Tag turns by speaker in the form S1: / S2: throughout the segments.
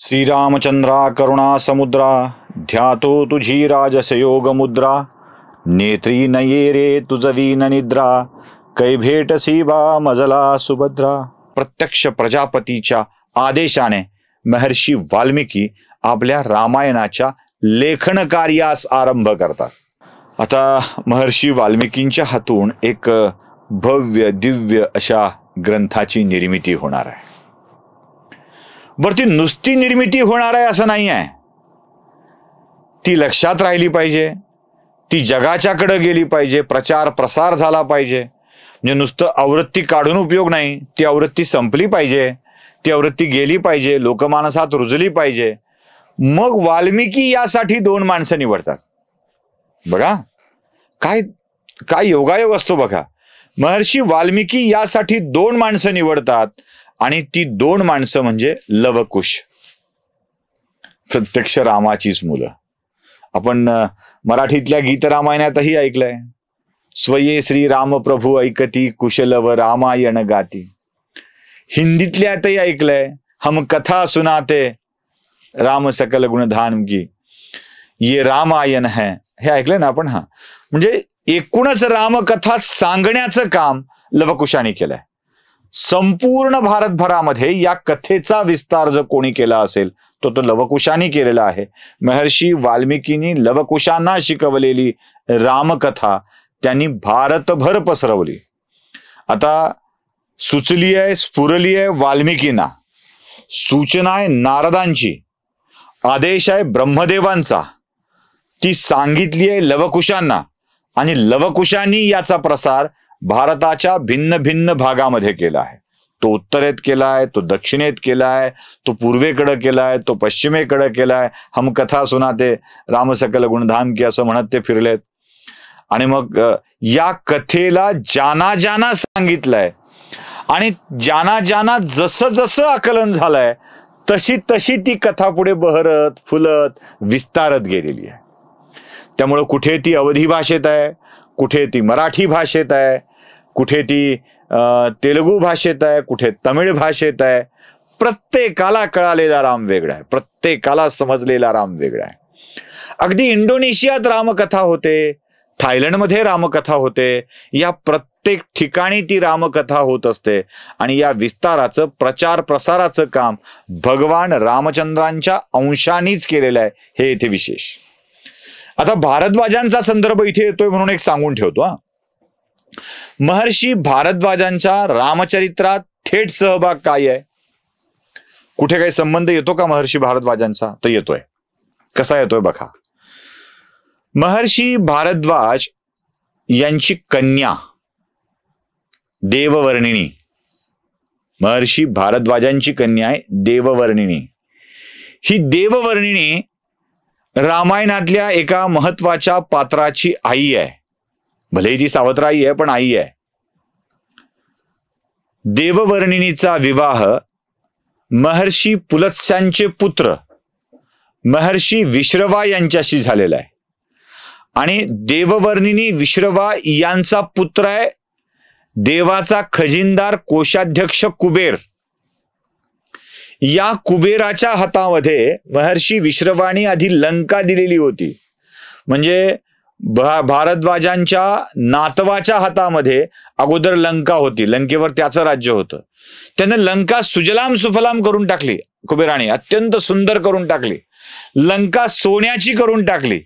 S1: श्रीरामचंद्रा करुणा समुद्रा ध्यातो तुझी राजस योग मुद्रा नेत्री नये रे तुझवीन निद्रा कै भेटसी बा मजला सुभद्रा। प्रत्यक्ष प्रजापतीच्या आदेशाने महर्षी वाल्मिकी आपल्या रामायणाच्या लेखन कार्यास आरंभ करतात। आता महर्षी वाल्मिकींच्या हातून एक भव्य दिव्य अशा ग्रंथाची निर्मिती होणार आहे। बरं, ती नुसती निर्मिती होणार आहे असं नाही आहे, ती लक्षात राहिली पाहिजे, ती जगाच्याकडे गेली पाहिजे, प्रचार प्रसार झाला पाहिजे। म्हणजे नुसतं आवृत्ती काढून उपयोग नाही, ती आवृत्ती संपली पाहिजे, ती आवृत्ती गेली पाहिजे, लोकमानसात रुजली पाहिजे। मग वाल्मिकी यासाठी दोन माणसं निवडतात। बघा काय काय योगायोग असतो बघा। महर्षी वाल्मिकी यासाठी दोन माणसं निवडतात आणि ती दोन माणसं म्हणजे लवकुश, प्रत्यक्ष रामाचीच मुलं। आपण मराठीतल्या गीत रामायणातही ऐकलंय, स्वये श्री राम प्रभू ऐकती कुशलव रामायण गाती। हिंदीतल्यातही ऐकलंय, हम कथा सुनाते राम सकल गुणधान की ये रामायण है, हे ऐकलंय ना आपण। हा म्हणजे एकूणच रामकथा सांगण्याचं काम लवकुशाने केलंय। संपूर्ण भारतभरामध्ये या कथेचा विस्तार जर कोणी केला असेल तो लवकुशाने केलेला आहे। महर्षी वाल्मिकींनी लवकुशांना शिकवलेली रामकथा त्यांनी भारतभर पसरवली। आता सुचली आहे, स्फुरली आहे वाल्मिकींना, सूचना आहे नारदांची, आदेश आहे ब्रह्मदेवांचा, ती सांगितली आहे लवकुशांना आणि लवकुशांनी याचा प्रसार भारताच्या भिन्न भिन्न भागामध्ये केला आहे। तो उत्तरेत केलाय, तो दक्षिणेत केलाय, तो पूर्वेकडे केलाय, तो पश्चिमेकडे केलाय। हम कथा सुनाते राम सकल गुणधाम की असं म्हणत ते फिरलेत। आणि मग या कथेला ज्यांना ज्यांना सांगितलंय आणि ज्यांना ज्यांना जसं जसं आकलन झालंय तशी तशी ती कथा पुढे बहरत फुलत विस्तारत गेलेली आहे। त्यामुळे कुठे ती अवधी भाषेत आहे, कुठे ती मराठी भाषेत आहे, कुठे ती तेलुगू भाषेत आहे, कुठे तमिळ भाषेत आहे। प्रत्येकाला कळालेला राम वेगळा आहे, प्रत्येकाला समजलेला राम वेगळा आहे। अगदी इंडोनेशियात रामकथा होते, थायलंडमध्ये रामकथा होते, या प्रत्येक ठिकाणी ती रामकथा होत असते। आणि या विस्ताराचं प्रचार प्रसाराचं काम भगवान रामचंद्रांच्या अंशानीच केलेलं आहे, हे इथे विशेष। आता भारद्वाजांचा संदर्भ इथे येतोय म्हणून एक सांगून ठेवतो। महर्षी भारद्वाजांच्या रामचरित्रात थेट सहभाग काय आहे? कुठे काही संबंध येतो का महर्षी भारद्वाजांचा? तर येतोय। कसा येतोय बघा। महर्षी भारद्वाज यांची कन्या देववर्णिनी, महर्षी भारद्वाजांची कन्या आहे देववर्णिनी। ही देववर्णिनी रामायणातल्या एका महत्वाच्या पात्राची आई आहे, भलेही ती सावत्राई आहे पण आई आहे। देववर्णिनीचा विवाह महर्षी पुलत्स्यांचे पुत्र महर्षी विश्रवा यांच्याशी झालेला आहे। आणि देववर्णिनी विश्रवा यांचा पुत्र आहे देवाचा खजिनदार कोषाध्यक्ष कुबेर। या कुबेराच्या हातामध्ये महर्षी विश्रवानी आधी लंका दिलेली होती। म्हणजे भारद्वाजांच्या नातवाच्या हातामध्ये अगोदर लंका होती, लंकेवर त्याचं राज्य होतं। त्याने लंका सुजलाम सुफलाम करून टाकली, कुबेराने अत्यंत सुंदर करून टाकली, लंका सोन्याची करून टाकली।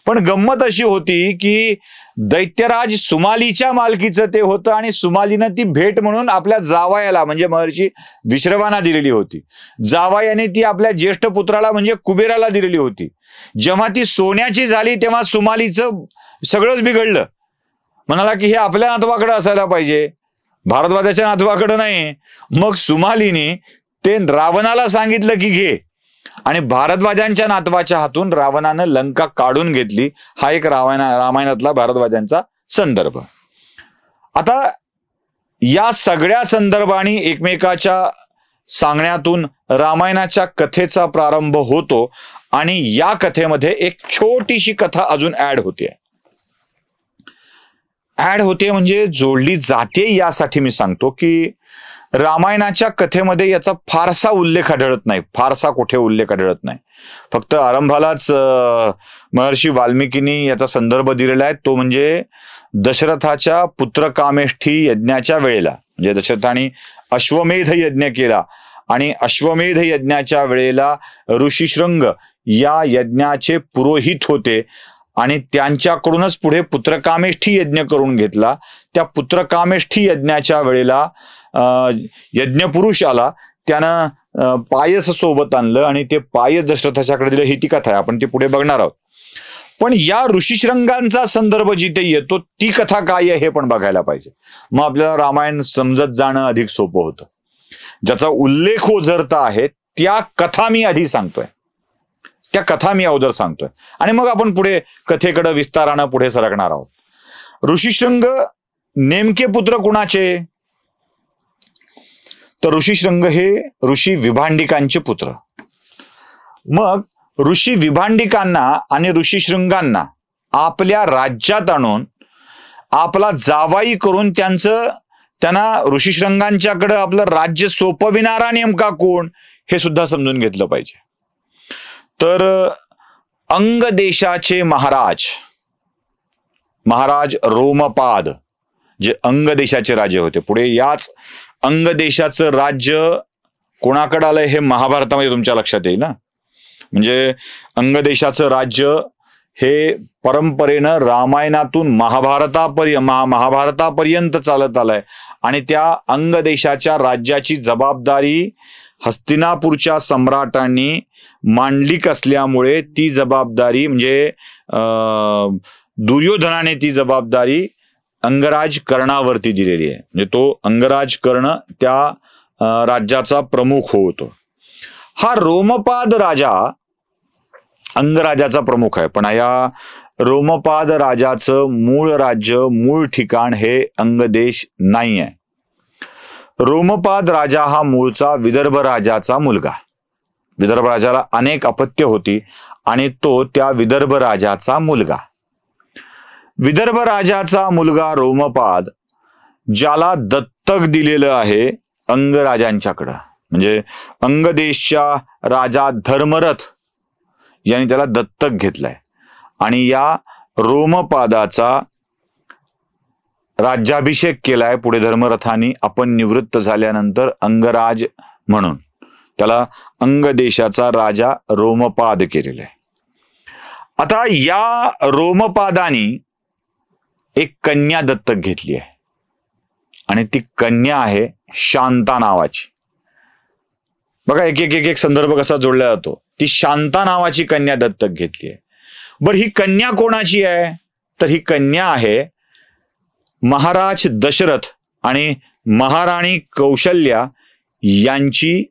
S1: पण गंमत अशी होती की दैत्यराज सुमालीच्या मालकीचं ते होतं आणि सुमालीनं ती भेट म्हणून आपल्या जावयाला म्हणजे महर्षी विश्रवाना दिलेली होती। जावयाने ती आपल्या ज्येष्ठ पुत्राला म्हणजे कुबेराला दिलेली होती। जेव्हा ती सोन्याची झाली तेव्हा सुमालीचं सगळंच बिघडलं, म्हणाला की हे आपल्या नातवाकडे असायला पाहिजे, भारद्वाजाच्या नातवाकडे नाही। मग सुमालीने ते रावणाला सांगितलं की घे, आणि भारद्वाजांच्या नातवाच्या हातून रावणानं लंका काढून घेतली। हा एक रामायणातला भारद्वाजांचा संदर्भ। आता या सगळ्या संदर्भाने एकमेकाच्या सांगण्यातून रामायणाच्या कथेचा प्रारंभ होतो आणि या कथेमध्ये एक छोटीशी कथा अजून ऍड होते म्हणजे जोडली जाते। यासाठी मी सांगतो की रामायणाच्या कथेमध्ये याचा फारसा उल्लेख आढळत नाही, फारसा कुठे उल्लेख आढळत नाही. फक्त आरंभालाच महर्षी वाल्मिकींनी याचा संदर्भ दिलेला आहे, तो म्हणजे दशरथाच्या पुत्रकामेष्ठी यज्ञाच्या वेळेला. म्हणजे दशरथाने अश्वमेध यज्ञ केला आणि अश्वमेध यज्ञाच्या वेळेला ऋषीशृंग या यज्ञाचे पुरोहित होते आणि त्यांच्याकडूनच पुढे पुत्रकामेष्ठी यज्ञ करून घेतला. त्या पुत्रकामेष्ठी यज्ञाच्या वेळेला यज्ञपुरुष आला, त्यानं पायस सोबत आणलं आणि ते पायस दशरथाच्याकडे दिलं. ही ती कथा आहे, आपण ती पुढे बघणार आहोत. पण या ऋषीशृंगांचा संदर्भ जिथे येतो ती कथा काय आहे हे पण बघायला पाहिजे. मग आपल्याला रामायण समजत जाणं अधिक सोपं होतं. ज्याचा उल्लेख ओझरता आहे त्या कथा मी आधी सांगतोय, त्या कथा मी अगोदर सांगतोय आणि मग आपण पुढे कथेकडे विस्तारानं पुढे सरकणार आहोत. ऋषीशृंग नेमके पुत्र कुणाचे? तर ऋषीशृंग हे ऋषी विभांडिकांचे पुत्र. मग ऋषी विभांडिकांना आणि ऋषीशृंगांना आपल्या राज्यात आणून आपला जावाई करून त्यांना ऋषीशृंगांच्याकडे आपलं राज्य सोपविणारा नेमका कोण हे सुद्धा समजून घेतलं पाहिजे. तर अंग देशाचे महाराज रोमपाद जे अंग देशाचे राजे होते. पुढे याच अंग देशाचं राज्य कोणाकडे आलंय हे महाभारतामध्ये तुमच्या लक्षात येईल ना. म्हणजे अंग देशाचं राज्य हे परंपरेनं रामायणातून महाभारतापर्यंत चालत आलंय आणि त्या अंग देशाच्या राज्याची जबाबदारी हस्तिनापूरच्या सम्राटांनी मांडलिक असल्यामुळे ती जबाबदारी म्हणजे दुर्योधनाने ती जबाबदारी अंगराज कर्णावरती दिलेली आहे. म्हणजे तो अंगराज कर्ण त्या राज्याचा प्रमुख होतो. हा रोमपाद राजा अंगराजाचा प्रमुख आहे, पण या रोमपाद राजाचं मूळ राज्य मूळ ठिकाण हे अंगदेश नाही आहे. रोमपाद राजा हा मूळचा विदर्भ राजाचा मुलगा. विदर्भ राजाला अनेक अपत्य होती आणि तो त्या विदर्भ राजाचा मुलगा. विदर्भ राजाचा मुलगा रोमपाद ज्याला दत्तक दिलेलं आहे अंगराजांच्याकडं. म्हणजे अंगदेशच्या राजा धर्मरथ यांनी त्याला दत्तक घेतलाय आणि या रोमपादाचा राज्याभिषेक केलाय पुढे धर्मरथानी. आपण निवृत्त झाल्यानंतर अंगराज म्हणून त्याला अंग देशाचा राजा रोमपाद केलेला आहे. आता या रोमपादानी एक कन्या दत्तक घेतली आहे आणि ती कन्या आहे शांता नावाची. बघा एक एक एक एक संदर्भ कसा जोडला जातो. ती शांता नावाची कन्या दत्तक घेतली आहे. बरं ही कन्या कोणाची आहे? तर ही कन्या आहे महाराज दशरथ आणि महाराणी कौशल्या यांची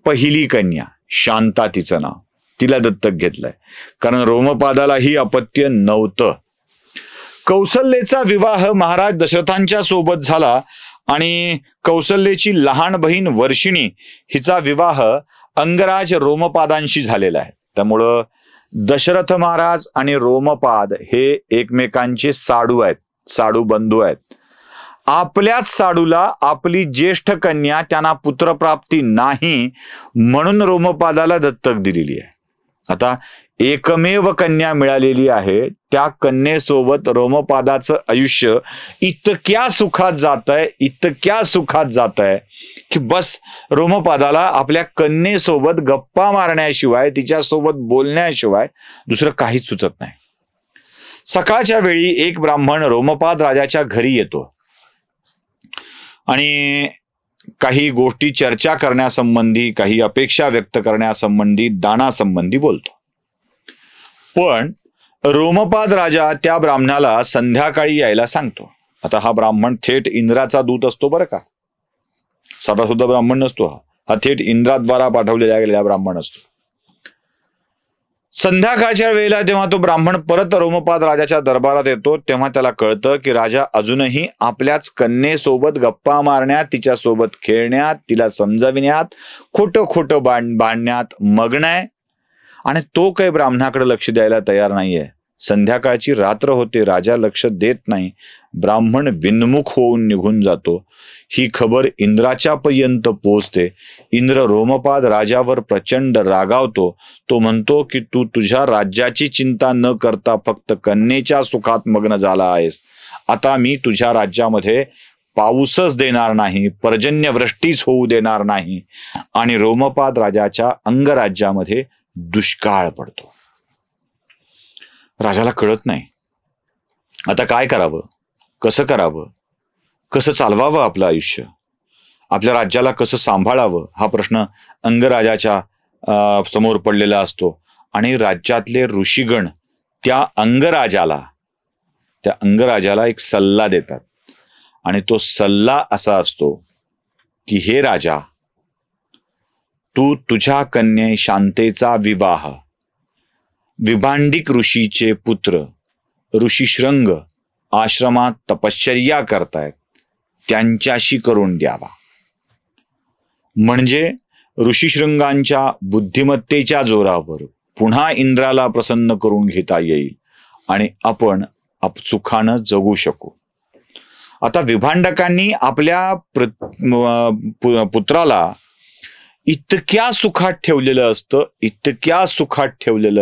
S1: पहिली कन्या शांता तिचं नाव. तिला दत्तक घेतलंय कारण रोमपादालाही अपत्य नव्हतं. कौशल्याचा विवाह महाराज दशरथांच्या सोबत झाला आणि कौशल्याची लहान बहीण वर्षिणी हिचा विवाह अंगराज रोमपादांशी झालेला आहे. त्यामुळं दशरथ महाराज आणि रोमपाद हे एकमेकांचे साडू आहेत, साडू बंधू आहेत. आपल्याच साडूला आपली ज्येष्ठ कन्या त्यांना पुत्रप्राप्ती नाही म्हणून रोमपादाला दत्तक दिलेली आहे. आता एकमेव कन्या मिळालेली आहे, त्या कन्येसोबत रोमपादाचं आयुष्य इतक्या सुखात जात आहे की बस रोमपादाला आपल्या कन्येसोबत गप्पा मारण्याशिवाय तिच्यासोबत बोलण्याशिवाय दुसरं काहीच सुचत नाही. सकाळच्या वेळी एक ब्राह्मण रोमपाद राजाच्या घरी येतो आणि काही गोष्टी चर्चा करण्यासंबंधी, काही अपेक्षा व्यक्त करण्यासंबंधी, दानासंबंधी बोलतो. पण रोमपाद राजा त्या ब्राह्मणाला संध्याकाळी यायला सांगतो. आता हा ब्राह्मण थेट इंद्राचा दूत असतो बरं का, साधा सुद्धा ब्राह्मण नसतो. हा थेट इंद्राद्वारा पाठवलेला गेलेला ब्राह्मण असतो. संध्याकाळच्या वेळेला जेव्हा तो ब्राह्मण परत रोमपाद राजाच्या दरबारात येतो तेव्हा त्याला कळतं की राजा अजूनही आपल्याच कन्येसोबत गप्पा मारण्यात, तिच्यासोबत खेळण्यात, तिला समजविण्यात, खोटं भांडण्यात मग्न आहे आणि तो काही ब्राह्मणाकडे लक्ष द्यायला तयार नाहीये. संध्याकाळची रात्र होते, राजा लक्ष देत नाही. ब्राह्मण विन्मुख होऊन निघून जातो. ही खबर इंद्राच्या पर्यंत पोहोचते. इंद्र रोमपाद राजावर प्रचंड रागावतो. तो म्हणतो की तू तुझ्या राज्याची चिंता न करता फक्त कन्येच्या सुखात मग्न झाला आहेस. आता मी तुझ्या राज्यामध्ये पाऊसच देणार नाही, पर्जन्यवृष्टीच होऊ देणार नाही आणि रोमपाद राजाच्या अंगराज्यामध्ये दुष्काळ पडतो. राजाला कळत नाही आता काय करावं, कसं करावं, कसं चालवावं आपलं आयुष्य, आपल्या राज्याला कसं सांभाळावं हा प्रश्न अंगराजाच्या समोर पडलेला असतो. आणि राज्यातले ऋषीगण त्या अंगराजाला एक सल्ला देतात आणि तो सल्ला असा असतो की हे राजा, तू तुझ्या कन्ये शांतेचा विवाह विभांडिक ऋषीचे पुत्र ऋषीशृंग आश्रमात तपश्चर्या करतायत त्यांच्याशी करून द्यावा. म्हणजे ऋषीशृंगांच्या बुद्धिमत्तेच्या जोरावर पुन्हा इंद्राला प्रसन्न करून घेता येईल आणि आपण सुखानं जगू शकू. आता विभांडकांनी आपल्या पुत्राला इतक्या सुखात ठेवलेलं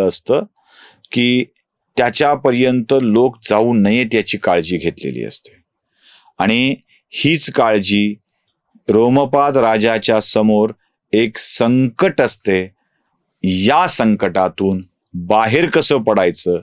S1: असतं की त्याच्यापर्यंत लोक जाऊ नयेत याची काळजी घेतलेली असते. आणि हीच काळजी रोमपाद राजाच्या समोर एक संकट असते. या संकटातून बाहेर कसं पडायचं,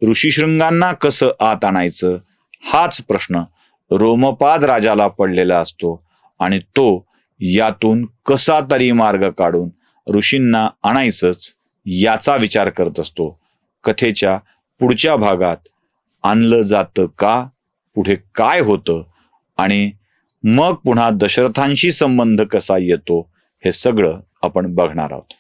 S1: ऋषीशृंगांना कसं आत आणायचं हाच प्रश्न रोमपाद राजाला पडलेला असतो. आणि तो यातून कसा तरी मार्ग काढून ऋषींना आणायचंच याचा विचार करत असतो. कथेच्या पुढच्या भागात आणलं जातं का, पुढे काय होतं आणि मग पुन्हा दशरथांशी संबंध कसा येतो हे सगळं आपण बघणार आहोत.